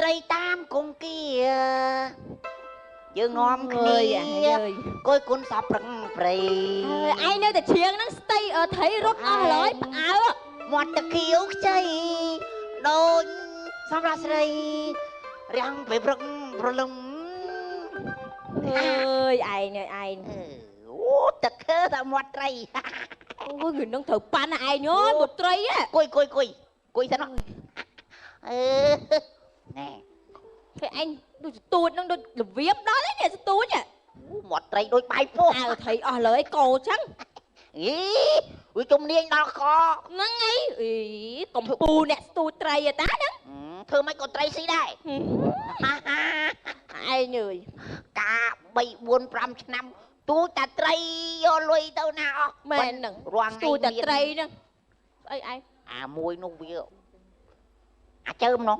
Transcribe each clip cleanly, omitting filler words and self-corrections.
ត្រីតាមគង្គគាយើងងំគ្នាគួយគុណសពប្រឹងព្រៃឯងនៅតែជ្រៀងហ្នឹងស្ទៃថៃរត់អស់ឡើយផ្អើមាត់តខៀវខ្ចីដូចសម្រាប់ស្រីរាំងពេលព្រឹកប្រលឹមអើយឯងអូតខើតែមាត់ត្រីអូយគឺនឹងត្រូវប៉ាន់ឯងអើយមាត់ត្រីគួយសិនណែគេឯងដូចស្ទូចនឹងដូចរបៀបដល់ឯនេះស្ទូចមាត់ត្រីដូចបាយពោះអើថៃអស់លើឯកោចឹងវាជំនាញដល់កហ្នឹងអីកំពូអ្នកស្ទូចត្រីតាហ្នឹងធ្វើម៉េចក៏ត្រីស៊ីដែរឯងអើយការ3 4 5ឆ្នាំទូចតែត្រីយកលុយទៅណាអស់មែនហ្នឹងស្ទូចតែត្រីហ្នឹងស្អីឯងអាមួយនោះវាអាចើមនោះ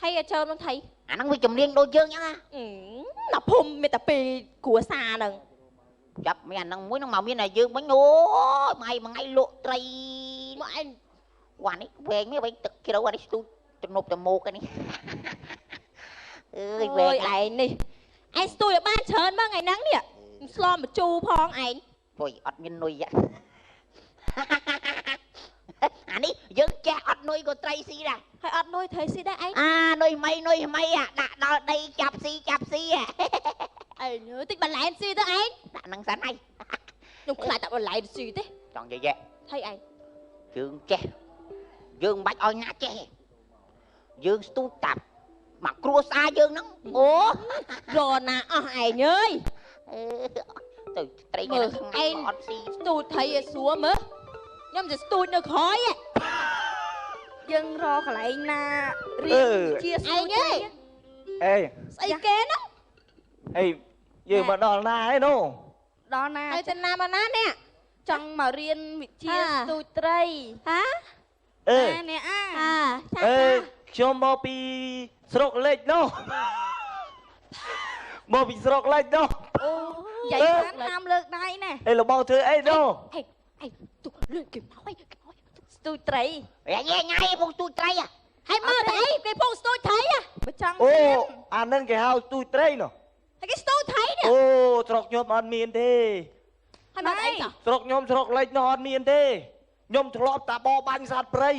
ថៃអាចើមនោះថៃអាហ្នឹងវាជំនាញដូចយើងអញ្ចឹងណាភូមិមានតែពីរគ្រួសារហ្នឹងចាប់មានអាហ្នឹងមួយហ្នឹងមកមានតែយើងវិញអូយមួយថ្ងៃលក់ត្រីមកឯងវ៉ានេះវែងនេះវិញទឹកជ្រៅអានេះស្ទូចទំនប់តមោកនេះអើយវែងឯងនេះឯងស្ទូចឲ្យបានច្រើនមកថ្ងៃហ្នឹងនេះស្លមជូរផងឯងជួយអត់មាននុយអានេះយើងចេះអត់នុយក៏ត្រីស៊ីដែរហើយអត់នុយត្រីស៊ីដែរឯងនុយថ្មីដាក់ដល់ដីចាប់ស៊ីឯងតិចបន្លែស៊ីទៅឯងដាក់ហ្នឹងសិនហើយខ្ញុំខ្លាចតែបន្លែស៊ីទេចង់និយាយថៃឯងយើងចេះយើងមិនបាច់ឲ្យណាចេះយើងស្ទូចតាប់មកគ្រួសារយើងហ្នឹងអូរណាអស់ឯងអើយទៅត្រីមើលឯងអត់ស៊ីស្ទូចថៃឲ្យស្រួលមើលខ្ញុំจะស្ទូចនៅក្រោយយើងរកកន្លែងណារៀនជាស្ទូចអេស្អីគេហ្នឹងអេយើងមកដល់ណាហើយនោះដល់ណាហើយទៅណាមកណានេះចង់មករៀនវិជ្ជាស្ទូចត្រីហានេះខ្ញុំមកពីស្រុកលេចនោះមកពីស្រុកលេចនោះអូយាយហាមលើកដៃណាអេលោកបងធ្វើអីនោះអេទុកលឿនគេមកស្ទូចត្រីញ៉ៃពងស្ទូចត្រីហើយមើលតែអីគេពងស្ទូចត្រីបើចង់អូអានឹងគេហៅស្ទូចត្រីនោះហើយគេស្ទូចត្រីនេះអូស្រុកខ្ញុំអត់មានទេហើយមកអីស្រុកខ្ញុំស្រុកលេចនោះអត់មានទេខ្ញុំធ្លាប់តែបរបាញ់សត្វព្រៃ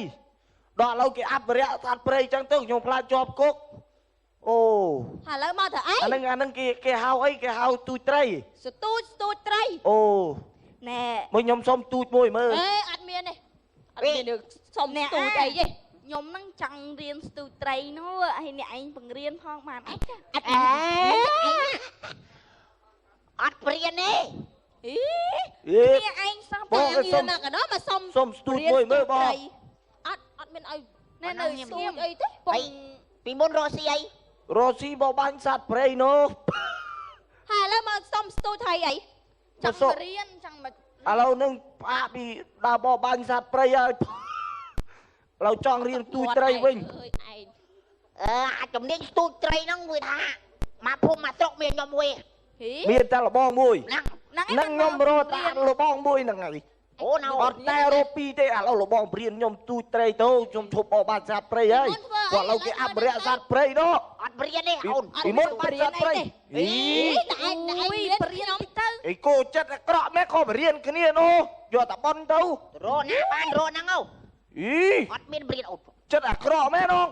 ដល់ឥឡូវគេអភិរក្សសត្វព្រៃអញ្ចឹងទៅខ្ញុំខ្លាចជាប់គុកអូហើយឥឡូវមកទៅអីអានឹងគេហៅអីគេហៅទូចត្រីស្ទូចត្រីអូណែមកខ្ញុំសុំទូចមួយមើលអត់មានទេអត់មានសុំស្ទូចអីទេខ្ញុំហ្នឹងចង់រៀនស្ទូចត្រីនោះហើយអ្នកឯងបង្រៀនផងបានអត់អត់ព្រៀនទេនេះឯងសោះបងរៀនមកកណ្ដោះមកសុំស្ទូចមួយមើលបងអត់មានឲ្យណែនៅស្ទូចអីទេពីមុនរកស៊ីអីរកស៊ីបបាញ់សត្វព្រៃនោះហើយឥឡូវមកសុំស្ទូចត្រីអីចង់រៀនចង់មកឥឡូវនឹងផ្អាកពីដើរបបាញ់សត្វព្រៃហើយเราចង់រៀនទូចត្រីវិញអាចជំនាញទូចត្រីហ្នឹងមួយថាមកភូមិមកស្រុកមានខ្ញុំមួយមានតែលបងមួយហ្នឹងខ្ញុំរកតែលបងមួយហ្នឹងហើយអូណៅអត់តែរកពីរទេឥឡូវលបងព្រៀនខ្ញុំទូចត្រីទៅខ្ញុំឈប់បបាញ់សត្វព្រៃហើយគាត់ឥឡូវគេអភិរក្សសត្វព្រៃនោះអត់ព្រៀនទេអូនពីមុនបាញ់សត្វព្រៃតែឯងព្រៀនទៅអីគោចិត្តអាក្រក់មែនក៏បរៀនគ្នានោះយកតែបន់ទៅរកណាបានរកហ្នឹងហ៎អត់មានព្រៀនអូនចិត្តអាក្រក់មែននោះ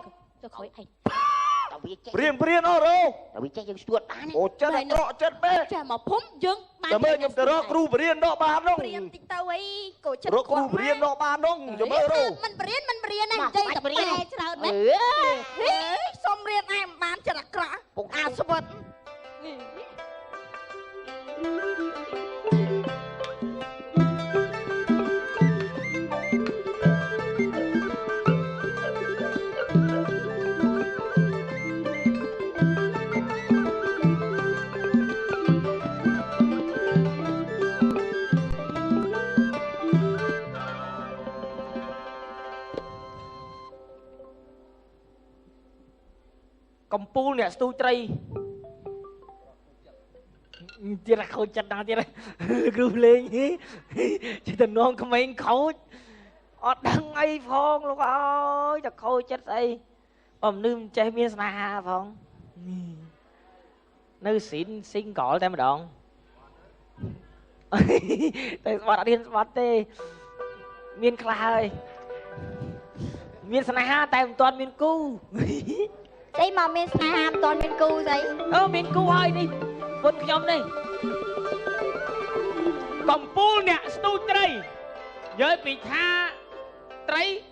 ទៅក្រោយឯងតើវាចេះព្រៀនអូរ៉ូតើវាចេះយើងស្ទួតបានអូចិត្តអាក្រក់ចិត្តមែនចាមកភូមិយើងបានតែមើលខ្ញុំទៅរកគ្រូបរៀនដកបាននោះព្រៀនតិចទៅអីកូចិត្តរកគ្រូបរៀនដកបាននោះចាំមើលរ៉ូមិនបរៀនណានិយាយតែប្រែច្រើនណាស់សុំរៀនឯងបានចិត្តអាក្រក់ពុកអាស្វិតកំពូលអ្នកស្ទូចត្រីទៀតខូចចិត្តណាស់ទៀតគ្រូភ្លេងជិះតំណងក្មេងខូចអត់ដឹងអីផងលោកអើយតែខូចចិត្តស្អី Ôm nương chơi miên sna ha phong. Nư xin cỏ tay mà đòn. Tại bọt đã điên bọt tê. Miên khla ơi. Miên sna ha tay một toàn miên cu. Đây mà miên sna ha toàn miên cu vậy. Miên cu hơi đi. Vốn nhóm đi. Còn pul nè stu trây. Với bị tha trây.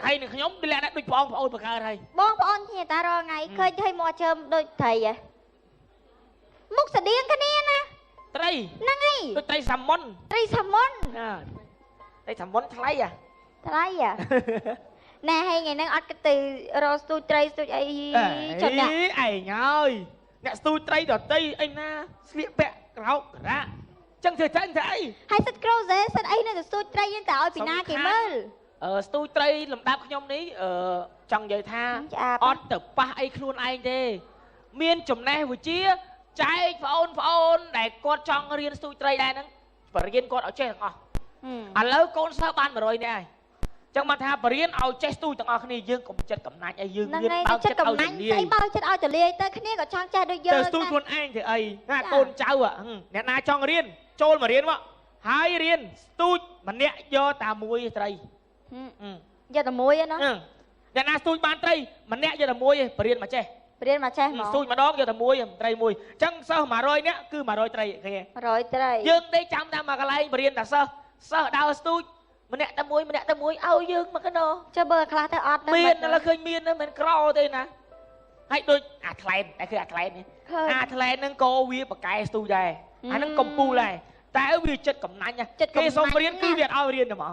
Hay nè nhóm đi lẹ nè đôi bóng ôi bạc hơi thầy. Bóng bóng thì ta rồi ngày khơi thấy mua chơm đôi thầy à. Múc sẽ điên cái nè nè. Trây. Năng ấy. Đôi trây xàm môn. Trây xàm môn. Trây xàm môn thay à. Thay à. Nè hay ngày năng ọt cái từ rồi stu trây stu ấy chọn nè. Ấy nhơi. Nè stu trây đỏ tây anh na. Sliệp bẹ rau ra. Chẳng thể chẳng thể. Hay sắt câu dễ sắt ấy nè stu trây nhưng ta ôi bị na kì mơ. Stu trây làm đáp nhóm ní. Chẳng vậy tha. ọt tập ba ấy khuôn anh thế. Miên chùm nè vừa chia. Trái phá ôn để con trong riêng stu trây đây nâng. Và riêng con ở trên thằng lâu con sao ban mà rồi nè. Chẳng mà tha bà riêng ở chết stu thằng ở khá dương cũng chất cầm nách ấy dương biết bao chất ao trở liê. Bao chất ao trở liê tới khá có trong cha đôi dương. Từ stu khuôn anh thì ấy. Nga tôn cháu ạ. Nè na trong riêng. Chôn mà riêng ạ. Hai riêng stu mà nẹ do ta mùi trây. Do ta mùi á nó. Nè na stu ban trây mà nẹ do ta mùi bà riêng mà chê. Riêng mà chê stu mà đón do ta mùi trây mùi. Chẳng sao mà rồi nè cứ mà rồi trây kìa. Rồi trây. Dương đây chăm ta mà cái này bà riêng là sao. Sao đau stu. Mà nè ta mùi ao dương mà cái nó. Cho bơ khá tới ọt nó. Miên là khơi miên nó mình crawl thế nè. Hãy đôi Atlant, đâyคือ Atlant này. Atlant nâng cô vi bà cái stu đây. Anh nâng công phu này. Ta ở vi chất cầm nanh nha. Cái xong riêng cứ việc ao riêng mà.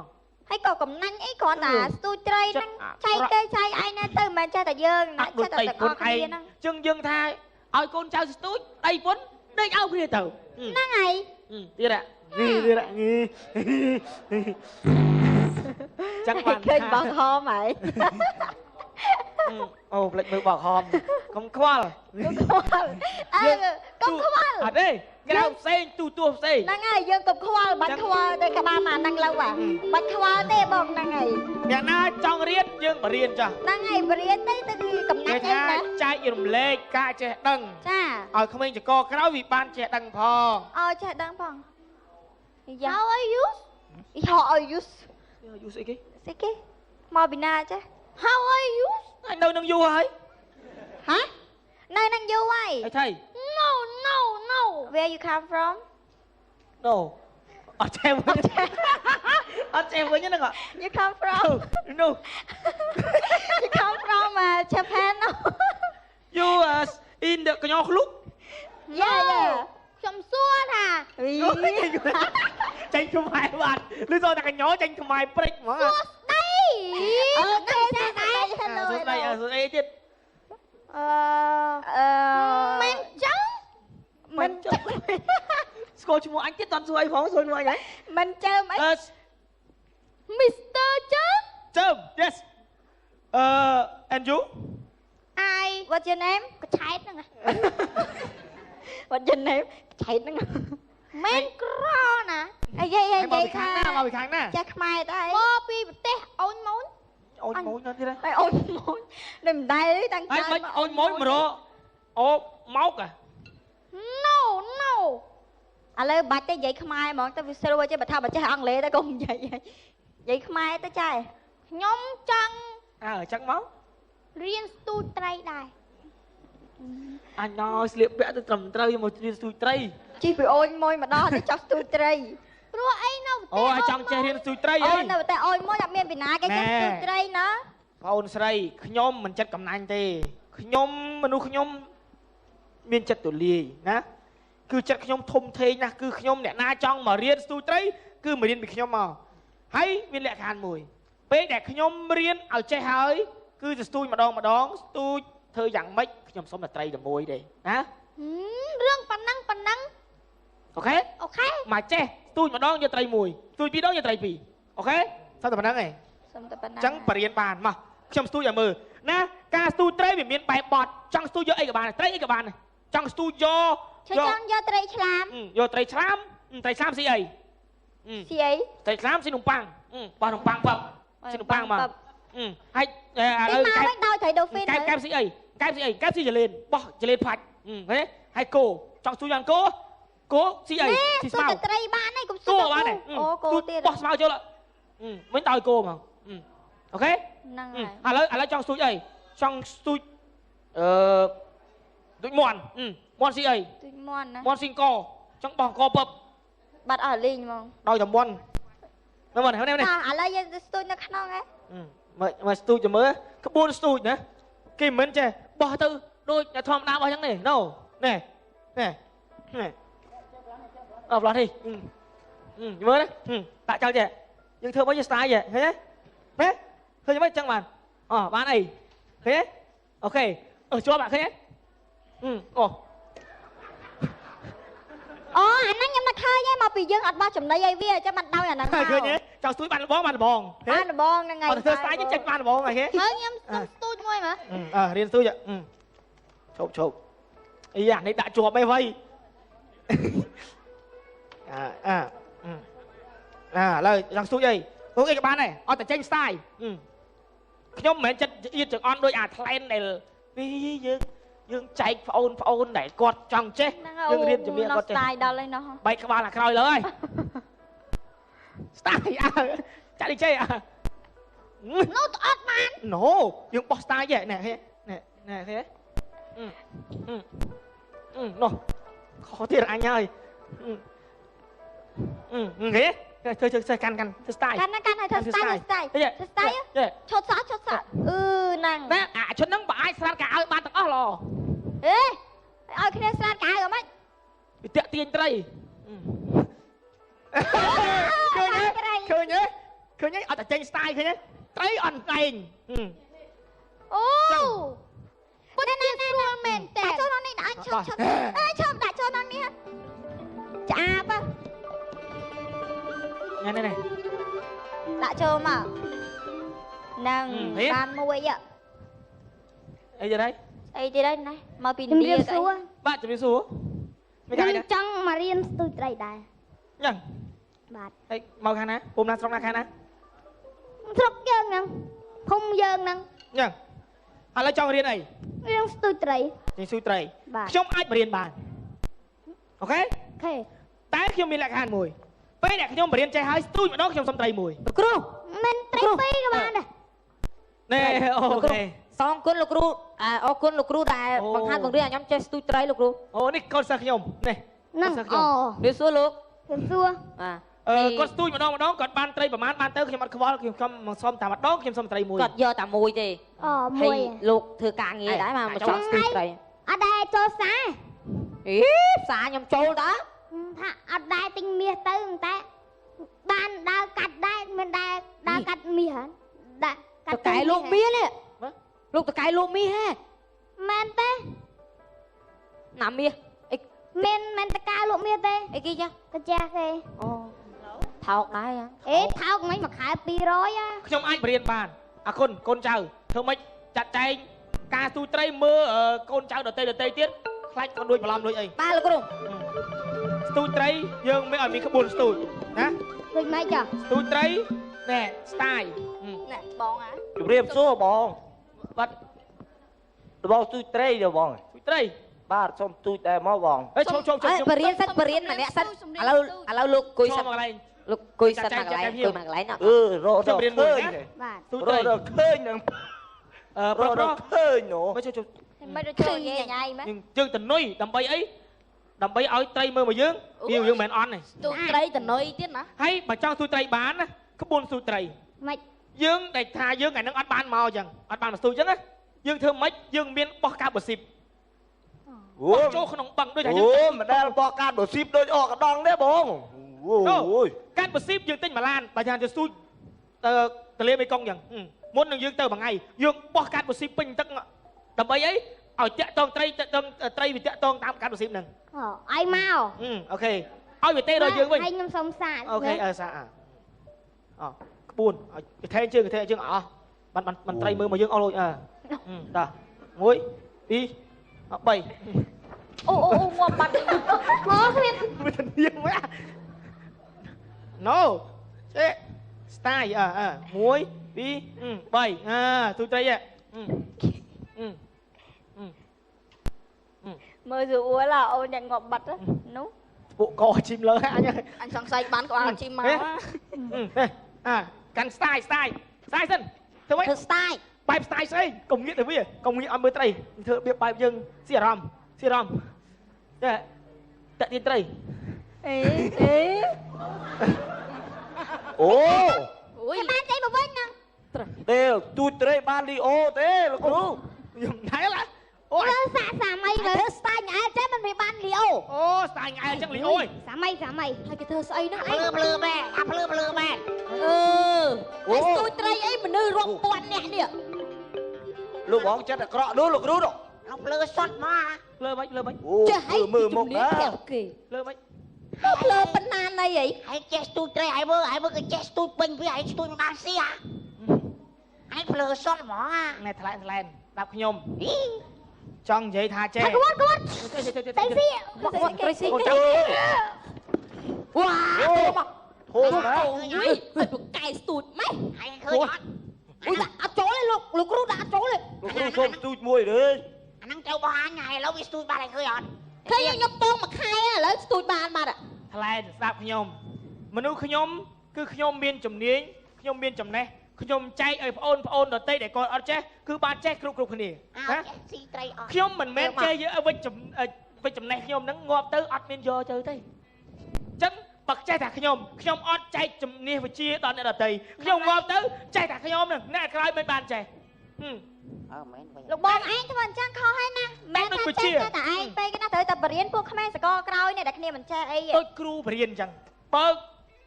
Hãy có cầm nanh ấy còn là stu trây nâng chay cây chay ai nè từ mà cha ta dương. Ác đôi tay con ai. Chừng dương tha. Ôi con cháu stu đây vốn. Đây ao riêng tàu. Năng ngày. Tiếp ạ. Đi ạ. Chắc bạn khơi bọt ho mày. Ồ, lệnh mơ bọt hòm. Không khoa rồi. Không khoa. À đây, cái nào xe, tu xe. Năng ngày dương cục khoa, bánh khoa. Đây cả ba mà năng lâu à. Bánh khoa tê bọc năng ngày. Nhà na trong riêng, dương bà riêng cho. Năng ngày bà riêng đấy, tôi cầm nách em nè. Chai yên lê, ca chè đăng. Chà. Không anh chỉ có cái đó vì ban chè đăng phò. Chè đăng phò. How are you? How are you? You say cái? Say cái? Mau bị na chứ. How are you? Anh đâu nâng du hả? Hả? Nơi nâng du ai? Thầy. No. Where you come from? No. Ở chèm với nhé nâng ạ. You come from? No. You come from Japan no? You in the cái nhỏ lúc. Yeah. Trong xua nè. Tranh không hai bạn. Lý do là cái nhỏ tranh không hai break mà. Đây. Đây. Hello. Đâyទៀត. Mình trắng. Score cho anh tiếp toàn số ai phóng số anh ấy. Mình chơm ấy. Mr. Chơm. Yes. And you? Ai? What's your name? Có chạy nữa nè. What's your name? Chạy nữa nè. Men cro nè. Vậy khá. Mau bị kháng nè. Chắc mai đây. Bố bi tê ôn món. Ôn mối nó thế đấy. Đây ôn mối. Đừng đây tăng chơi. Anh ôn mối mà đó. Máu à. No. Lấy bạch tới vậy không ai mà tao vì sao chứ bà thao bà chơi ăn lệ tao cùng vậy. Vậy không ai tao chơi. Nhóm trăng. Trăng máu. Riêng stu trây đài. Anh nói sliệp vẽ tôi cầm trây một riêng stu trây. Chỉ vì ôn môi mà đó để cho stu trây. Rồi ai đâu. Ai trong chơi riêng stu trây ấy. Đâu tại ôn môi đặc biệt vì nãy cái stu trây nó. Ôn srei, nhóm mình chất cầm nanh tê. Nhóm mình nuôi nhóm miên chất tổ lì nè. Cứ chất nhóm thông thê nha, cứ nhóm nè na trong mà riêng stu trây, cứ mà riêng bị nhóm mà. Hay miên lẹ khan mùi. Bé đẹp nhóm riêng ở chơi hơi, cứ stu mà đón, stu thơ dặn mấy nhóm sống là trây là mùi đây. Hả? Rương phần năng. Ok. Mà che, stu mà đón cho trây mùi, stu bị đón cho trây bì. Ok. Sao tao phần năng này? Chẳng bà riêng bàn mà. Trong studio mơ nè, ca studio bị miền bài bọt trong studio ấy các bạn này, trây ấy các bạn này, trong studio cho trây chlam, vô trây chlam gì ấy, trây chlam xin nồng pang, bao nồng pang bập, xin nồng pang mà, hay cái mau đâu ត្រីដូហ្វីន កែបស៊ីអីកែបស៊ីអីកែបស៊ីចលេនបោះចលេនផាច់ឃើញទេហើយគោចង់ស៊ូយ៉ាងគោស៊ីអីស៊ីស្មៅ ត្រីបានឯងកុំស៊ូ គោបានទេ អូគោទៀត បោះស្មៅចូលមិនដល់គោហ្មងអូខេ ហ្នឹងហើយ ឥឡូវចង់ស៊ូអីចង់ស៊ូដូចមន់ស៊ីអី ទុយមន់ណា មន់ស៊ីកចង់បោះកពឹប បាត់អស់លីងហ្មង ដោយតែមន់នៅមកនេះ ឥឡូវយើងស្ទូចនៅក្នុងហ៎ មើលស្ទូចមើលក្បួនស្ទូចណាគេមិនចេះបោះទៅដូចធម្មតាបោះចឹងនេះណូណែអត់ផ្លោះទេមើលណាដាក់ចោលចេះយើងធ្វើមកយើងស្ទាយចេះឃើញទេណាឃើញមិនចឹងបានបានអីឃើញទេអូខេជាប់ឃើញទេអូ អូអាហ្នឹងខ្ញុំនឹកឃើញឯងមកពីយើងអត់បោះចំណីឲ្យវាចាំបាត់ដោយអាហ្នឹង ឃើញទេចង់ស្ទូចបានលបងបានលបង បានលបងហ្នឹងហើយ អត់ធ្វើស្ទាយចេះបានលបងហ៎គេ ហើយខ្ញុំស្ទូចមួយមើល រៀនស្ទូចឈប់អីអានេះដាក់ជាប់អីវ៉ៃឥឡូវចង់ស្ទូចអីអូអីក៏បានដែរអត់តែចេញស្ទាយខ្ញុំមិនមែនចិត្តអៀតចង្អន់ដូចអាថ្លែនដែលពីយើងចែកប្អូនដែលគាត់ចង់ចេះយើងរៀនជំនាញគាត់ចេះ ស្ទាយដល់ហើយណោះ បែកក្បាលអាក្រោយលើហើយស្ទាយចាក់នេះចេះនោះអត់បាន ណូយើងបោះស្ទាយទេណែឃើញទេនោះខុសទៀតអញហើយឃើញធ្វើកាន់ធ្វើស្ទាយ កាន់ហើយធ្វើស្ទាយឈុតសក់ហ្នឹង ណែអាឈុតហ្នឹងបើអាចស្រាតកៅអៅបានទាំងអស់ឡអេឲ្យគ្នាស្រាតកៅអៅហ្មង វាតាក់ទាញត្រីឃើញទេអត់តែចេញស្ទាយឃើញទេត្រីអត់ឯងអូពុតនេះស្រួលមែនតើចូលក្នុងនេះដាក់ឈប់ឈប់ដាក់ចូលក្នុងនេះឆ្អាបនេះដាក់ចូលមកនឹងបានមួយអីទៀតហើយណាមកពីជំរាបសួរ បាទជំរាបសួរមិនកាយ ចង់មករៀនស្ទូចត្រីដែរ យ៉ាង បាទ ហើយមកខាងណាពុំណាស្រុកណាខាងណា ស្រុកយើងហ្នឹងភូមិយើងហ្នឹង យ៉ាងឥឡូវចង់រៀនអី រៀនស្ទូចត្រី រៀនស្ទូចត្រី បាទ ខ្ញុំអាចបរៀនបានអូខេ តែខ្ញុំមានលក្ខខណ្ឌមួយពេលអ្នកខ្ញុំបរៀនចេះហើយស្ទូចម្ដងខ្ញុំសុំត្រីមួយគ្រូ មិនត្រីពីរក៏បានដែរ ណែអូខេ សងគុណលោកគ្រូអរគុណលោកគ្រូដែលបង្ហាត់បង្រៀនឲ្យខ្ញុំចេះស្ទូចត្រីលោកគ្រូ អូនេះកូនសិស្សខ្ញុំនេះ ហ្នឹងអូ វាសួរលោក ខ្ញុំសួរ គាត់ស្ទូចម្ដងគាត់បានត្រីប្រហែលបានទៅខ្ញុំអត់ខ្វល់ខ្ញុំមកសុំតែម្ដងខ្ញុំសុំត្រីមួយ គាត់យកតែមួយទេ មួយ លោកធ្វើការងារដែរមកចង់ស្ទូចត្រី អត់ដែរចូលផ្សារ ផ្សារខ្ញុំចូលតើ ថាអត់ដែរទិញមាសទៅតែបានដើរកាត់ដែរមិនដែរដើរកាត់មាសដាក់កា ត ត់ កែលោកមាសនេះលោកតកែលោកមាសហ៎ មែនទេ ណាមាសអី មិនតកាលោកមាសទេ អីគេចា កាចាស់គេ អូថោកដែរ អេថោកមិញមួយខែ200 ខ្ញុំអាចបរៀនបានអរគុណកូនចៅធ្វើម៉េចចាត់ចែងការស្ទូចត្រីមើលកូនចៅដតីទៀតខ្លាចគាត់ដូចបន្លំដូចអី បាទលោកគ្រូ ស្ទូចត្រីយើងមិនឲ្យមានក្បួនស្ទូចណា ដូចម៉េចចា ស្ទូចត្រីណែស្ទាយ ណែបងហ៎ ជំរាបសួរបង បាត់ បងស្ទូចត្រីទេបង ស្ទូចត្រី បាទសូមស្ទូចតែមកបង អេឈប់ បរៀនសិតម្នាក់សិតឥឡូវលោកគួយសិត មកកន្លែង លោកគួយសិតមកកន្លែងគួយមកកន្លែងណា រកដល់ឃើញ បាទ ស្ទូច រ ត្រី កដល់ឃើញនឹង ប្រុស រកដល់ឃើញនោះ មកជុំ មិនដូចចូលញ៉ៃញ៉ៃមែន យើងទៅនុយដើម្បីអីដើម្បីឲ្យត្រីមើលមកយើងយើងមិនអន់ទេ ស្ទូចត្រីតនុយទៀតណា ហើយបើចង់ស្ទូចត្រីបានណាក្បួនស្ទូចត្រី ម៉េច យើងដែលថាយើងថ្ងៃហ្នឹងអត់បានមកអញ្ចឹងអត់បានមកស្ទូចអញ្ចឹងណាយើងធ្វើម៉េចយើងមានបោះកាបស៊ីប អូ បោះចូលក្នុងបឹងដូចថាយើង អូមិនដែលបោះកាត់បស៊ីបដូចអកកដងទេបងអូយ កាត់បស៊ីបយើងទិញមួយឡានបើថាទៅស្ទូចទលេមេគង្គអញ្ចឹងមុននឹងយើងទៅមួយថ្ងៃយើងបោះកាត់បស៊ីបពេញទឹកដើម្បីអីឲ្យតាក់តងត្រីវាតាក់តងតាមកាត់បស៊ីបហ្នឹង ឲ្យមក អូខេឲ្យវាទេដល់យើងវិញ ហើយខ្ញុំសុំសាក អូខេសាក្បួនឲ្យថែជើងអស់បានត្រីមើលមកយើងអស់លុយតោះ1 2 3 អូងាប់បាត់ អូគ្មាន វាទៅនាងមក No ចេះស្ទាយ1 2 3ទូត្រី mơ rượu là ôi nhận ngọt bật á nú bộ cò chim lớn anh ơi anh sẵn say bán có ăn chim mà căn style dân thôi mấy style bài style xây công nghĩa được bây giờ công nghĩa ăn bữa tây thưa biết bài dân xìa ròm tận tiền tây ê ô ui bán chạy một bên nè đều tôi tới ban đi ô thế là cô dùng thấy là ôi xả mày rồi style nhà ai chết mình bị ban liêu ô style ngày chẳng lý ôi xả mày hai cái thơ xây nó plơ plơ mẹไอ้สตูไตรไอ้มันนื้อรวมปวนเนี่ยเนี่ย ลูกบองจัดกระโดดลูกรู้ดอก nó plơ sót mà เลอไหม โอ้มือหมกนะ เลอไหม เลอปนานnày vậy hãy chết tôi trai hãy bơ cái chết tôi bình với hãy tôi mà xí à hãy plơ sót mà ในทะเลดับขยมจ้องใจทาเจ้ come on Tracy Tracy wow โทษนะ อุ้ยไอ้พวกไก่สูตรไหม hãy khơi nhót อุ้ยเอาโจ้เลยลูกรู้ด่าโจ้เลย ลูกรู้ส้มตุ้ยมวยเลย anh ăn trâu bò ngày lâu với tôi ba này khơi nhót เคยยังยกโป้งมาใครอ่ะแล้วสูตรบานมาอ่ะ ทะเลดับขยมมนุษย์ขยมคือขยมเมียนจำเนียงขยมเมียนจำแนขยมใจเอ้ยพระโอนต่อเตะแต่ก่อนเอาเจ้คือบ้านเจ้กรุบคนนี้นะ xí trai ขยมเหมือนแม่เจ้เยอะเอาไว้จำแนขยมนั้นงอบเตออัดเมียนโยเจอเต้จังปักใจแต่ขยมอดใจจำเนียไปเชียตอนนี้ต่อเตะขยมงอบเตอใจแต่ขยมหนึ่งแน่คล้ายไม่บานใจ ลูกบอลไอ้ทำไมจ้างเขาให้นะแม่ท่านแจ้งแต่ไอ้ไปก็น่าเธอแต่เรียนพวกขมิ้นสกอร์กราวเนี่ยแต่เนี่ยมันแจ้ไอ้ tôi kêu bền chẳng bơ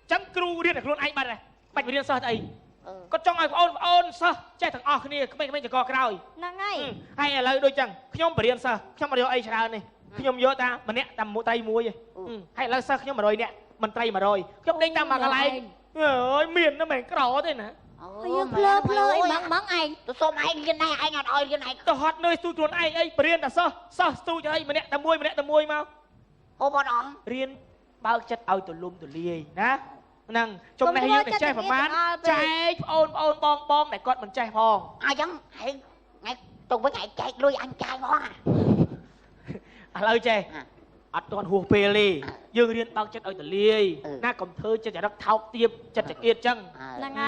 chẳng kêu riêng là luôn anh bạn này bạch bền sao thầy có trong ai ôn sao chạy thằng o kia không chỉ có cái nào นั่งไง hay là lời đôi chẳng nhom bền sao nhom mà điều ai chả này nhom nhớ ta mà nè tầm một tay mua gì hay là sao nhom mà rồi nè mình tay mà rồi nhom đánh ta mà cái này ơi miền nó mày cái đó thế nè plơ mắng anh tôi xôm anh liên này anh ngọt oi liên này tôi hot nơi tôi chuẩn ai ấy bền là sao tôi cho ai mà nè tầm mua mau ô bọn nó เรียนเบาจัดเอาตัวลุมตัวเลียนะนั่งจมในเยอะแต่ใจประมาณใจโอนบองแต่ก้อนมันใจพอง ai chẳng hãy ngày tôi với ngày chạy đuôi anh trai nó อะไรเจอัดตอนหัวเปรียืนเรียนเบาจัดเอาตัวเลียหน้ากลมเธอจะรักเท้าเตียบจะเกียดจัง นั่งไง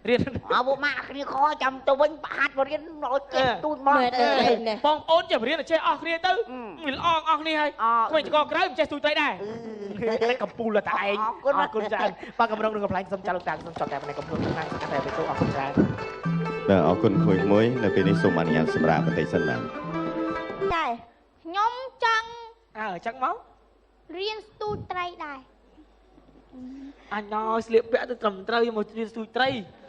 เรียน bộ ma kia khó chăm tôi với hạt vào liên nói chết tôi mà ปองโอนจะเรียนแต่ใจออกเรียนตื้อมีออกนี่ให้ทำไมจะก็กระไรมันใจสุดใจได้อะไรกับปูละตายคุณจันปากกำลังนึกกับพลายสมจารุต่างสมจอดแต่ในกำลังนั่งแต่ไปตัวออกคุณจันเอาคนคุยมวยในปีนี้ส่งมาในงานสำหรับประเทศสนาม ใช่nhóm trăng จังมั้ง เรียนตูไตรได้ อันน้อยเสียบแปะตัวตรำไตรมาเรียนสุดไตร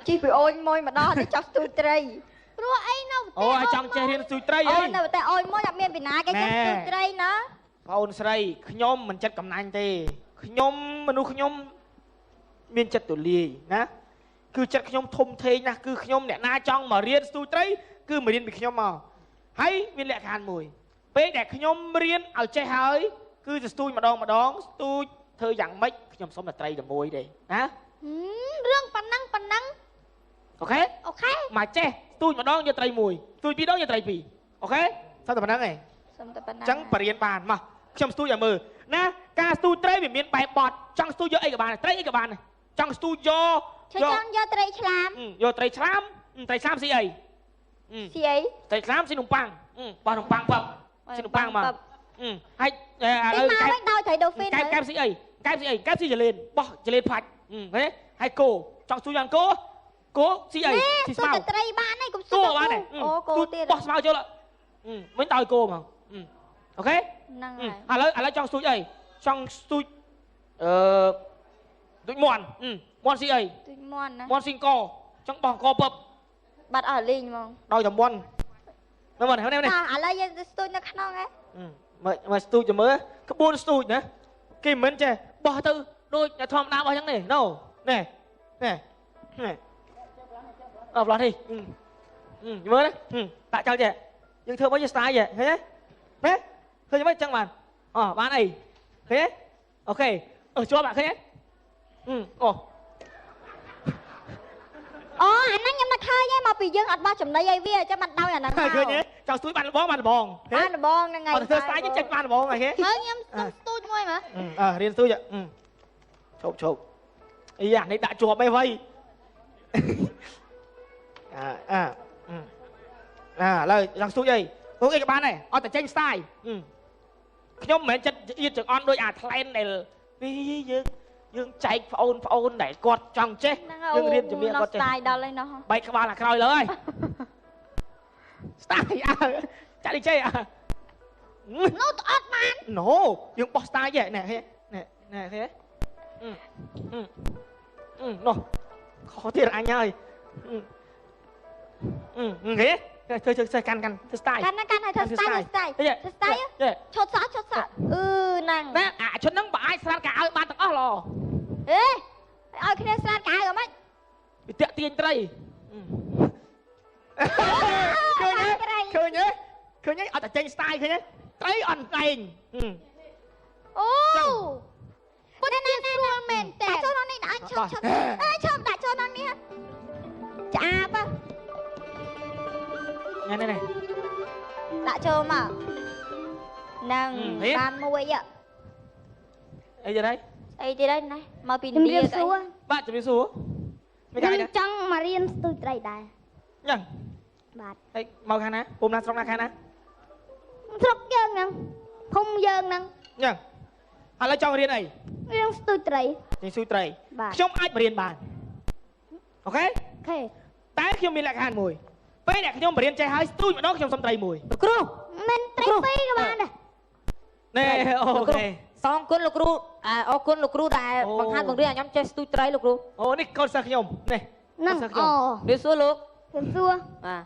chỉ phải ôi môi mà đo để cho tôi trai rồi ai đâu โอ้ยจังใจเรียนสุดไตร ôi đâuแต่ ôi môi đặc biệt vì nãy cái tôi trai nó พ่ออุนสไรขยมมันจัดกำนันเตขยมมนุษย์ขยมมีจัดตุลีนะคือจัดขยมทมเทนะคือขยมเนี่ยนาจังมาเรียนสุดไตรคือมาเรียนเป็นขยมมาให้มีแหลกทานมวยเป๊ะแต่ขยมเรียนเอาใจหายคือจะสู้มาดองสู้เธออย่างไม่ขยมสมแต่ไตรแต่มวยเด้นะ เรื่องปันนัง โอเค ok มาเจ้สู้มาดองจะไตรมวยสู้ปีดองจะไตรปีโอเคsaoแต่ปันนังไง จังปรริญญาบานมาชมสตูอย่างมือนะการสตูเตรย์มีนใบบอดจังสตูเยอะไอ้กับบานเตรย์ไอ้กับบานจังสตูโย ใช่จังโยไตรฉลาม โยเตรย์ชามเตรย์ชามสิไอ้ สิไอ เตรย์ชามสิหนุ่มปังปอนหนุ่มปังปั๊บสิหนุ่มปังมาให้ cái mau ấy đau thấy đầu phiên แกสิไอ้แกสิจะเล่นบ่จะเล่นผัดเฮ้ยให้โกจังสตูอย่างโกสิไอ้สิสมา tôi trai ban này cũng โกบ้านไหน cô tiền บ่สมาเจอละไม่ต่อยโกมั้งโอเค năng อะไรจังสตูไอ้จังสตูตุ้ยมอนสิไอ้ tôi mon nè มอนสิงโกจังบองโกปับ bắt ở linh mong ดอยจำมอนนั่นมันเท่านี้ à là tôi nó khăn không ấy มาสตูจะมือขบวนสตูนะกิมเหมือนเจ้บ่อตื้อโดยอย่าทอมน้ำเอาจังนี่ no นี่เอาปลอดที่มือนะตะเจ้าเจ้ยังเธอไม่จะสไตล์เจ้เฮ้ยเธอจะไม่จังมันบ้านไอ้เฮ้ยโอเคชัวร์แบบเฮ้ยโอ้ អូអាហ្នឹងខ្ញុំនឹកឃើញហើយមកពីយើងអត់បោះចំណីឲ្យវាចាំបាត់ដោយអាហ្នឹង ឃើញទេចង់ស្ទួយបានលបងបានលបង បានលបងហ្នឹងហើយ អត់ធ្វើស្ដាយចេញបានលបងហ៎គេ ហើយខ្ញុំស្ទូចមួយមើល រៀនស្ទួយឈប់អីអានេះដាក់ជាប់អីវ៉ៃឥឡូវចង់ស្ទួយអីអូអីក៏បានដែរអត់តែចេញស្ដាយខ្ញុំមិនមែនចិត្តអៀតចង្អន់ដូចអាថ្លែនដែលយើងចែកប្អូនដែលគាត់ចង់ចេះយើងរៀនជំនាញគាត់ចេះ ស្ដាយដល់ហើយណោះ បែកក្បាលអាក្រោយលើហើយស្ដាយចាក់នេះចេះនោះអត់បាន ណូយើងបោះស្ដាយទេណែឃើញនោះខុសទៀតអញហើយឃើញធ្វើកាន់ធ្វើស្ដាយ កាន់ឲ្យធ្វើស្ដាយឈុតសក់ហ្នឹង ណែអាឈុតហ្នឹងបើអាចស្រាតកៅឲ្យបានទាំងអស់ឡោ អេឲ្យគ្នាស្រាតកៅក៏មិន វាតាក់ទាញត្រីឃើញទេអត់តែចេញស្ដាយឃើញទេត្រីអត់ឯង អូប៉ុន្តែស្រួលមែនតើចូលក្នុងនេះដាក់ឈប់ឈប់ដាក់ចូលក្នុងនេះឆ្អាប នេះដាក់ចូលមកនឹងបានមួយអីទៀតហើយ អីទៀតហើយណែមកពីនាងសួរ បាទជំរាបសួរមិនកាយ ចង់មករៀនស្ទូចត្រីដែរ យ៉ាង បាទ ហើយមកខាងណាពុំណាស្រុកណាខាងណា ស្រុកយើងហ្នឹងភូមិយើងហ្នឹង យ៉ាងឥឡូវចង់រៀនអី រៀនស្ទូចត្រី រៀនស៊ូត្រី បាទ ខ្ញុំអាចបរៀនបានអូខេ អូខេ តែខ្ញុំមានលក្ខខណ្ឌមួយពេលអ្នកខ្ញុំបរៀនចេះហើយស្ទូចម្ដងខ្ញុំសុំត្រីមួយ គ្រូ មិនត្រីពីរក៏បានដែរ ណែអូខេ សងគុណលោកគ្រូអរគុណលោកគ្រូដែលបង្ហាត់បង្រៀនឲ្យខ្ញុំចេះស្ទូចត្រីលោកគ្រូ អូនេះកូនសិស្សខ្ញុំនេះ ហ្នឹងអូ វាសួរលោក ខ្ញុំសួរ បាទ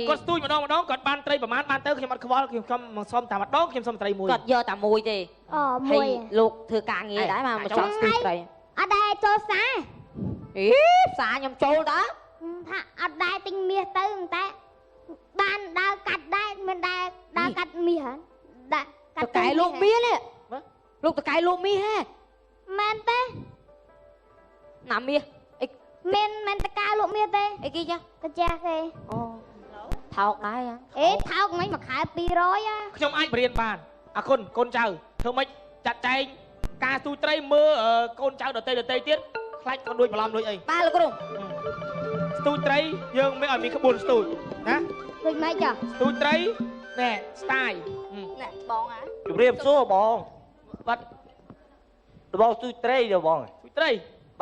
គាត់ស្ទូចម្ដងគាត់បានត្រីប្រហែលបានទៅខ្ញុំអត់ខ្វល់ខ្ញុំមកសុំតែម្ដងខ្ញុំសុំត្រីមួយ គាត់យកតែមួយទេ អូ ហើ មួយ យលោកធ្វើការងារដែរមកចង់ស្ទូចត្រី អត់ដែរចូលសា អីផ្សារខ្ញុំចូលតើ ថាអត់ដែរទិញមាសទៅតែបានដើរកាត់ដែរមិនដែរដើរកាត់មាសដាក់កា ត ត់ កែលោកមាសនេះលោកតកែលោកមាសហ៎ មែនទេ ណាមាសអី មិនតកាលោកមាសទេ អីគេចា កាចាស់គេ អូថោកដែរ អេថោកមិញមួយខែ200 ខ្ញុំអាចបរៀនបានអរគុណកូនចៅធ្វើម៉េចចាត់ចែងការស្ទូចត្រីមើលកូនចៅដតីទៀតខ្លាចគាត់ដូចបន្លំដូចអី បាទលោកគ្រូ ស្ទូចត្រីយើងមិនឲ្យមានក្បួនស្ទូចណា ដូចម៉េចចា ស្ទូចត្រីណែស្ទាយ ណែបងហ៎ ជំរាបសួរបង បាត់ បងស្ទូចត្រីទេបង ស្ទូចត្រី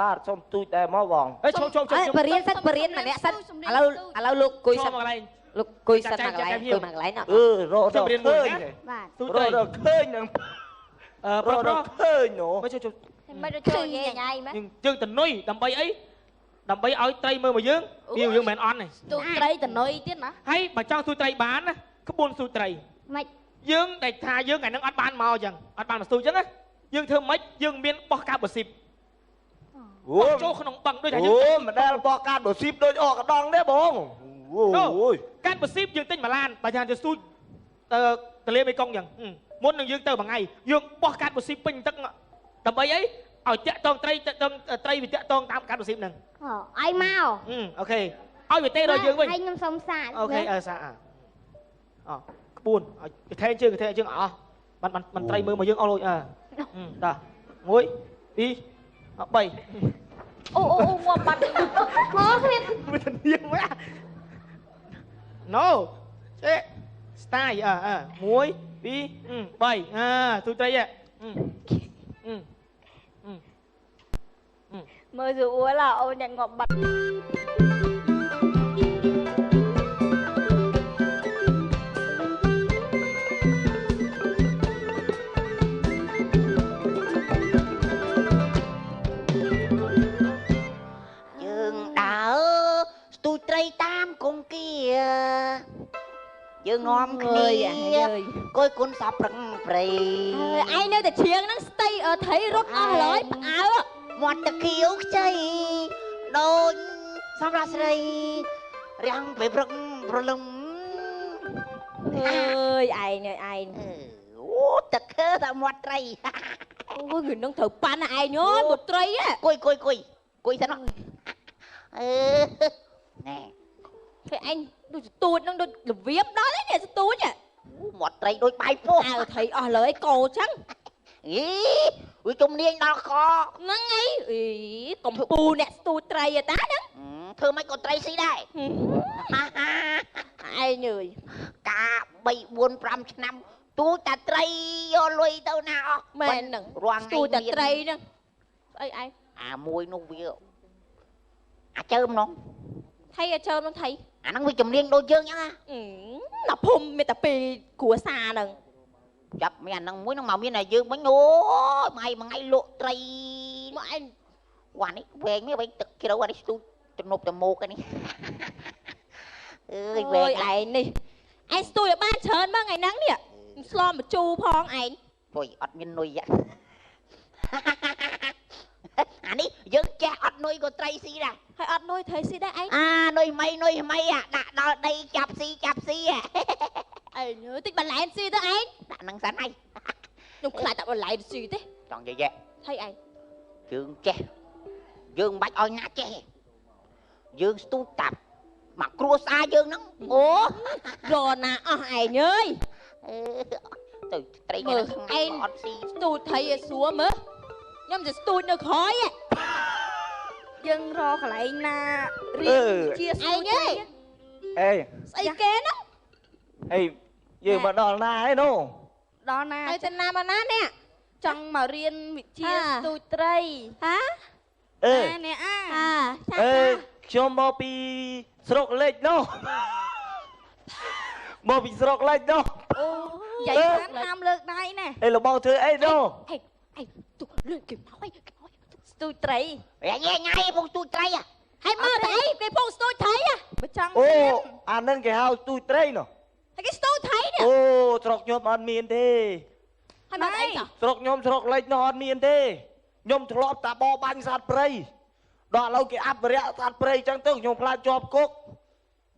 បាទសុំស្ទូចតែមកបង អេឈប់ បរៀនសិតម្នាក់សិតឥឡូវលោកគួយសិត មកកន្លែង លោកគួយសិតមកកន្លែងគួយមកកន្លែងណា រកដល់ឃើញ បាទ ស្ទូច រ ត្រី កដល់ឃើញនឹង ប្រុស រកដល់ឃើញណូ មកជុំ មិនទៅជួយញ៉ៃញ៉ៃមែន យើងទៅនុយដើម្បីអីដើម្បីឲ្យត្រីមើលមកយើងយើងមិនអន់ទេ ស្ទូចត្រីតនុយទៀតណា ហើយបើចង់ស្ទូចត្រីបានណាក្បួនស្ទូចត្រី ម៉េច យើងដែលថាយើងថ្ងៃហ្នឹងអត់បានមកអញ្ចឹងអត់បានមកស្ទូចអញ្ចឹងណាយើងធ្វើម៉េចយើងមានបោះកាបូស៊ីប អូ បោះចូលក្នុងបឹងដូចថាយើង អូមិនដែលបោះកាត់បស៊ីបដូចអកកដងទេបងអូយ កាត់បូស៊ីបយើងទិញមួយឡានបើថាទៅស្ទូចទលេមេគង្គអញ្ចឹងមុននឹងយើងទៅមួយថ្ងៃយើងបោះកាត់បូស៊ីបពេញទឹកដើម្បីអីឲ្យតាក់តងត្រីវាតាក់តងតាមកាត់បូស៊ីបហ្នឹង ឲ្យមក អូខេឲ្យវាទេរកយើងវិញ ហើយខ្ញុំសុំសាក អូខេសាអូក្បួនឲ្យគេថែជើងអស់បានត្រីមើលមកយើងអស់លុយតោះ1 2 3 អូងាប់បាត់ មកគ្នា វាទៅនាងមក No ចេះស្ទាយ1 2 3ទូត្រីហ៎ មើលស្រួលឡាអូនអ្នកងាប់បាត់ យើងដើរស្ទូចត្រីតាមគង្គាយើងនាំគ្នាគួយគុណសពប្រឹងព្រៃ ឯងនៅតែជ្រៀងហ្នឹងស្ទីត្រីរត់អស់ហើយផ្អើ មាត់តខៀវខ្ចីដូចសម្រាប់ស្រីរាំងពេលព្រឹកព្រលឹម អើយឯងអូតខើតែមាត់ត្រី អូយគឺនឹងត្រូវប៉ាន់ឯងអើយមុតត្រីហ៎ គួយសិនអឺ nè ពេលអញដូចស្ទូចនឹងដូចរបៀបដល់ឯនេះស្ទូច mộtត្រីដូចបាយពោះ អើថៃអស់លើឯកោចឹង អីវាជំនាញដល់ក ហ្នឹងអីអីកំពូលអ្នកស្ទូចត្រីឯតាហ្នឹង ធ្វើមិនក៏ត្រីស៊ីដែរ ឯងអើយ កា3 4 5ឆ្នាំទូតាត្រីយកលុយទៅណាអស់ មែនហ្នឹង រាល់ ស្ទូចតែត្រីហ្នឹងអីឯង អាមួយនោះវាអាចើមនោះ ថៃឲ្យជើមនឹងថៃ អាហ្នឹងវាជំនាញដូចយើងចឹងណា ដល់ភូមិមានតែពីរគ្រួសារហ្នឹង ចាប់មានអាហ្នឹងមួយហ្នឹងមកមានតែយើងមិញអូយមួយថ្ងៃលក់ត្រី មកឯង វ៉ានេះវែងនេះវិញទឹកជ្រៅអានេះស្ទូចទំនប់តមោកនេះអើយវែង ឯងនេះឯងស្ទូចឲ្យបានច្រើនមកថ្ងៃហ្នឹងនេះស្លមបញ្ជូរផងឯង ពុយអត់មាននុយអានេះយើងចេះអត់នុយក៏ត្រីស៊ីដែរ ហើយអត់នុយត្រីស៊ីដែរឯង អានុយថ្មីដាក់ដល់ដីចាប់ស៊ីឯងតិចបន្លែស៊ីទៅឯង ដាក់ហ្នឹងសិនហើយ ខ្ញុំខ្លាចតែបន្លែស៊ីទេ ចង់និយាយ ហើយឯង យើងចេះយើងមិនបាច់ឲ្យណាចេះយើងស្ទូចតាប់មកគ្រួសារយើងហ្នឹងអូ រណាអស់ឯងអើយ ទៅត្រីនេះថ្ងៃអត់ស៊ី ស្ទូចត្រីឲ្យស្រួលមើលខ្ញុំจะស្ទូចនៅក្រោយ យើងរកកន្លែងណារៀនជាស្ទូច អេ ស្អីគេហ្នឹង អេយើងមកដល់ណាហើយនោះ ដល់ណា ហើយទៅណាមកណានេះ ចង់មករៀនវិជាស្ទូចត្រី ហា អេ នេះអា ចា អេខ្ញុំមកពីស្រុកលេចនោះមកពីស្រុកលេចនោះ អូយាយហាមលើកដៃណា អេលបងធ្វើអីនោះ អេទុលឿនគេមកឲ្យ ស្ទូចត្រី ញ៉ៃពងស្ទូចត្រី ហើយមើលតែអីគេពងស្ទូចត្រី បើចង់ អូ រៀន អានឹងគេហៅទូចត្រីនោះ ហើយគេស្ទូចត្រីនេះ អូស្រុកខ្ញុំអត់មានទេ ហើយមើលតែអី ស្រុកខ្ញុំស្រុកលេចនោះអត់មានទេខ្ញុំធ្លាប់តែបបាញ់សត្វព្រៃដល់ឥឡូវគេអភិរក្សសត្វព្រៃចឹងទៅខ្ញុំខ្លាចជាប់គុក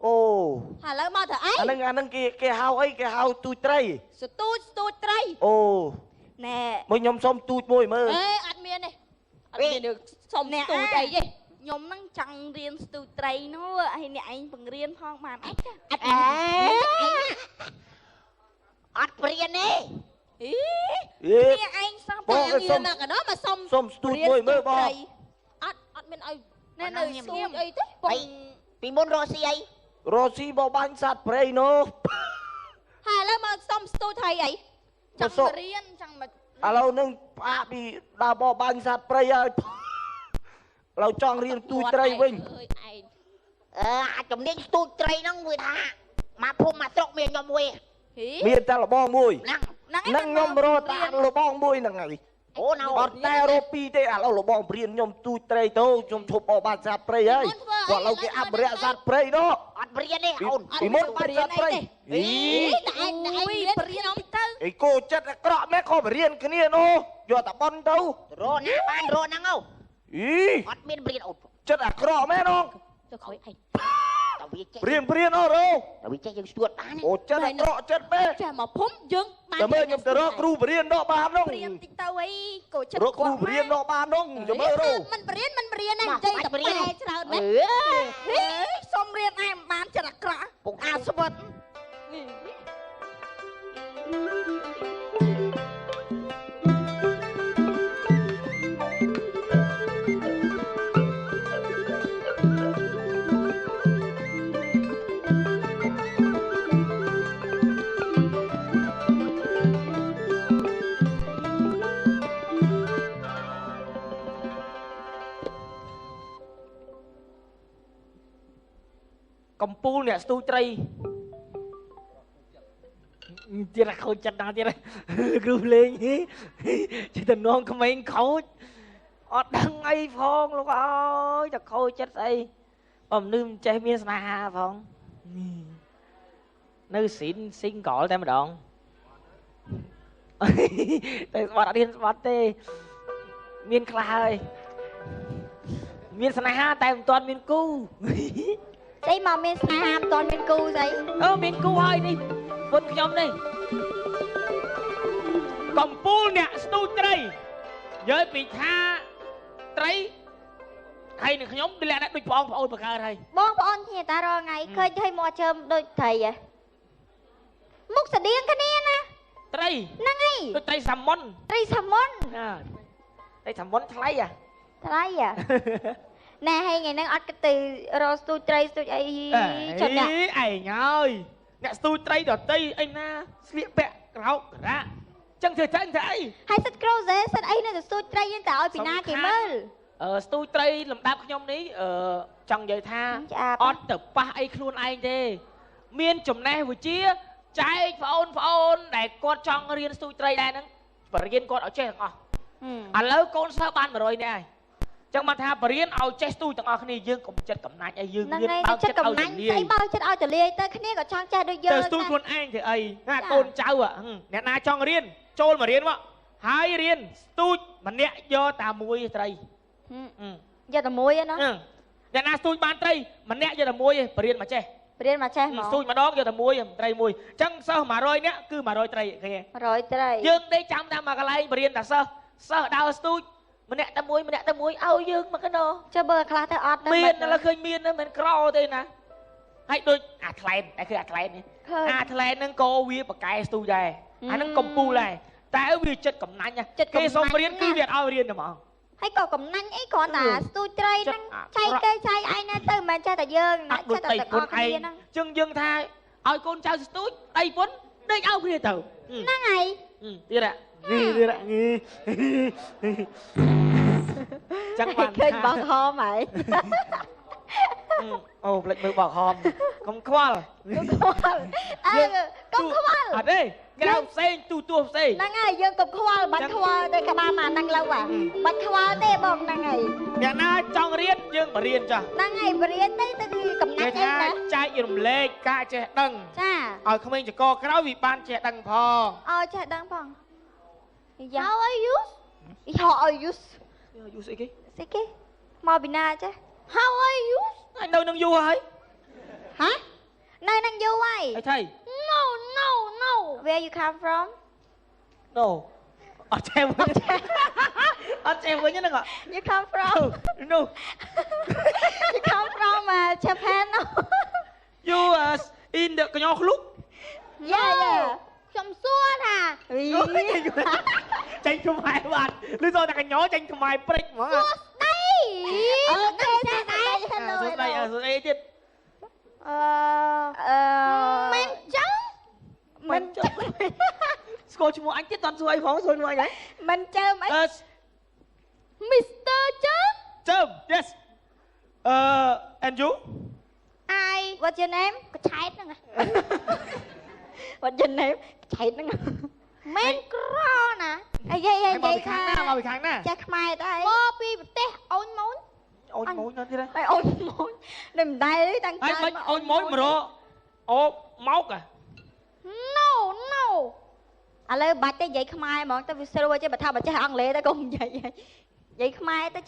អូ ហើយឥឡូវមកទៅអី អានឹងគេហៅអីគេហៅទូចត្រី ស្ទូចត្រី អូ ណែ មកខ្ញុំសុំទូចមួយមើល អេអត់មានទេអត់មានសុំស្ទូចអីទេ ខ្ញុំហ្នឹងចង់រៀនស្ទូចត្រីនោះហើយអ្នកឯងបង្រៀនផងបានអត់ចា អត់មាន អត់ព្រានទេ អី គ្នាឯងសោះ បង តែមានមកកណោះមកសុំ សុំស្ទូចមួយមើលបង អត់មានឲ្យ ណែនៅស្ងៀម អីទេ ពង ពីមុនរកស៊ីអី រស់ស៊ីបបាញ់សត្វព្រៃនោះ ហើយឥឡូវមកសុំស្ទូចត្រីអី ចង់មករៀនចង់មក ឥឡូវនឹងផ្អាកពីដើរបបាញ់សត្វព្រៃហើយเราចង់រៀនទូចត្រីវិញ អើយឯង អាចជំនាញស្ទូចត្រីហ្នឹងមួយថាមកភូមិមកស្រុកមានខ្ញុំមួយ មានតែលបងមួយ ហ្នឹង ហ្នឹងខ្ញុំរត់តាលបងមួយហ្នឹងហើយ អូណៅ អត់តែរកពីទេឥឡូវលបងព្រៀនខ្ញុំទូចត្រីទៅខ្ញុំឈប់បបាញ់សត្វព្រៃហើយគាត់ឥឡូវគេអភិរក្សសត្វព្រៃនោះ អត់ព្រានទេអូន ពីមុនបាញ់សត្វព្រៃ អីតែឯងព្រៀនខ្ញុំទៅ អីគោចិត្តអាក្រក់ម៉ែក៏បរៀនគ្នានោះយកតែបន់ទៅ រកណាបានរកហ្នឹងអូ អី អត់មានព្រានអូន ចិត្តអាក្រក់ម៉ែនោះ ទៅក្រោយឯង តើវាចេះ ព្រៀនអូរោ តើវាចេះយើងស្ទួតបាន អូចិត្តអាក្រក់ចិត្តម៉ែ ចាមកភូមិយើងបាន ចាំមើលខ្ញុំទៅរកគ្រូបរៀននោះបាននោះ រៀនតិចទៅអីក៏ចិត្ត រកគ្រូបរៀននោះបាននោះចាំមើលរោ មិនព្រៀនណានិយាយតែបែច្រើនណាស់ សុំរៀនឯងបានចិត្តអាក្រក់ ពុក អាស្វិត កំពូលអ្នកស្ទូចត្រីទៀតខូចចិត្តដល់ទៀតគ្រូលេងជិះតំណងក្មេងខូចអត់ដឹងអីផងលោកអើយតែខូចចិត្តស្អីបើមនុស្សមិនចេះមានស្នេហាផងនៅស៊ីងកលតែម្ដងតែស្បាត់អត់ហ៊ានស្បាត់ទេមានខ្លះហើយមានស្នេហាតែមិនទាន់មានគូ ស្អីមកមានស្នេហាមិនទាន់មានគូស្អី មានគូហើយនេះពុនខ្ញុំនេះកំពូលអ្នកស្ទូចត្រីនិយាយពីថាត្រី ហើយនឹងខ្ញុំលក្ខណៈដូចបងប្អូនបកើហើយ បងប្អូនគ្នាតារងថ្ងៃឃើញឲ្យមកជើមដូចត្រីហ៎មុខស្តៀងគ្នាណា ត្រី ហ្នឹងហើយ ដូចត្រីសាម៉ុន ត្រីសាម៉ុន ត្រីសាម៉ុនថ្លៃហ៎ ថ្លៃហ៎ណែហើយថ្ងៃហ្នឹងអត់គិតទៅរកស្ទូចត្រីស្ទូចអីចុះអ្នក ឯងហើយអ្នកស្ទូចត្រីដតីអីណាស្លៀកពាក់ក្រោកក្រាចឹងធ្វើចាញ់ធ្វើអី ហើយសិតក្រូសេសិតអីនៅទៅស្ទូចត្រីហ្នឹងតើឲ្យពីណាគេមើល ស្ទូចត្រីលំដាប់ខ្ញុំនេះចង់និយាយថាអត់ទៅប៉ះអីខ្លួនឯងទេមានចំណេះវិជ្ជាចែកបងប្អូនដែលគាត់ចង់រៀនស្ទូចត្រីដែរហ្នឹងបរៀនគាត់ឲ្យចេះទាំងអស់ឥឡូវកូនសិស្សបាន100នាក់ហើយចឹងមកថាបរៀនឲ្យចេះស្ទូចទាំងអស់គ្នាយើងកុំចិត្តកំណាច់ឲ្យយើងមានបើកចិត្តឲ្យទលាយ ស្អីបើកចិត្តឲ្យទលាយទៅគ្នាក៏ចង់ចេះដូចយើង ទៅស្ទូចខ្លួនឯងធ្វើអីណាកូនចៅអ្នកណាចង់រៀនចូលមករៀនមកហើយរៀនស្ទូចម្នាក់យកតែមួយត្រី យកតែមួយណា អ្នកណាស្ទូចបានត្រីម្នាក់យកតែមួយឯងបរៀនមកចេះ ព្រានមកចេះមក ស្ទូចម្ដងយកតែមួយត្រីមួយអញ្ចឹងសិស្ស100នាក់គឺ100ត្រីឃើញទេ 100ត្រី យើងដេកចាំតាមមួយកន្លែងបរៀនតែសិស្សដើរស្ទូចម្នាក់តែមួយឲ្យយើងមកកណោ ចុះបើខ្លះទៅអត់ទៅ មានឥឡូវឃើញមានមិនក្រទេណាហើយដូចអាថ្លែនតែគឺអាថ្លែននេះអាថ្លែនហ្នឹងក៏វាបកែស្ទូចដែរអាហ្នឹងកំពូលដែរតែវាចិត្តកំណាញ់គេសុំរៀនគឺវាអត់ឲ្យរៀនតែហ្មង ហើយក៏កំណាញ់អីគ្រាន់តែស្ទូចត្រីហ្នឹងចែកគេចែកឯណាទៅមិនចេះតែយើងណាចេះតែទាំងអស់គ្នាហ្នឹង ចឹងយើងថាឲ្យកូនចៅស្ទូចដៃពុនដេកឲ្យគ្នាទៅ ហ្នឹងហើយ ទៀតចឹងបាន ឃើញបងហមហើយ អូផ្លេចមើលបោកហមកុំខ្វល់ កុំខ្វល់ អត់ទេក្រៅផ្សេងទូទួផ្សេង ហ្នឹងហើយយើងកុំខ្វល់បាច់ខ្វល់ទេក្បាលមកហ្នឹងឡូវបាច់ខ្វល់ទេបងហ្នឹងហើយ អ្នកណាចង់រៀនយើងបរៀនចាស់ ហ្នឹងហើយបរៀនទៅគឺកំណា គេ ច់អី ថា ណា ចែករំលែកការចេះដឹង ចា ឲ្យក្មេងចកក្រោយវាបានចេះដឹងផង ឲ្យចេះដឹងផង How are you How are you យូស្អីគេ ស្អីគេមកពីណាចេះ How are you ហើយនៅនឹងយូរហើយ ហ៎នៅនឹងយូរហើយ អីថៃ No Where you come from No អត់ចេះវិញអត់ចេះវិញហ្នឹង You come from No You come from Japan no You in the កញ្ញោឃ្លុក Yeah ខ្ញុំសួរថា ចេញខ្មែរបាត់ឬសូតែកញ្ញោចេញខ្មែរព្រិចហ្មង អូខេស្ដី Hello សួស្ដីសួស្ដីទៀត មិនចឹង មិនចុះស្គាល់ឈ្មោះអញទៀតអត់សួរអីផងសួរឈ្មោះអញហើយ មិនចើមអី Mr. ចើម ចើម Yes and you I What's your name កឆែតហ្នឹង What's your name កឆែតហ្នឹងមិនក្រណាអាយយាយ មកពីខាងណាមកពីខាងណា ចាស់ខ្មែរតើមកពីប្រទេសអូនម៉ូន អូនមួយនៅទៀត ហើយអូនម៉ូនមិនដែរតាំង ហើយមិនអូនមួយមករកអូមក No ឥឡូវបាច់ទៅនិយាយខ្មែរហ្មងទៅវាស្រួលចេះបើថាបើចេះអង់គ្លេសទៅកុំនិយាយខ្មែរទៅ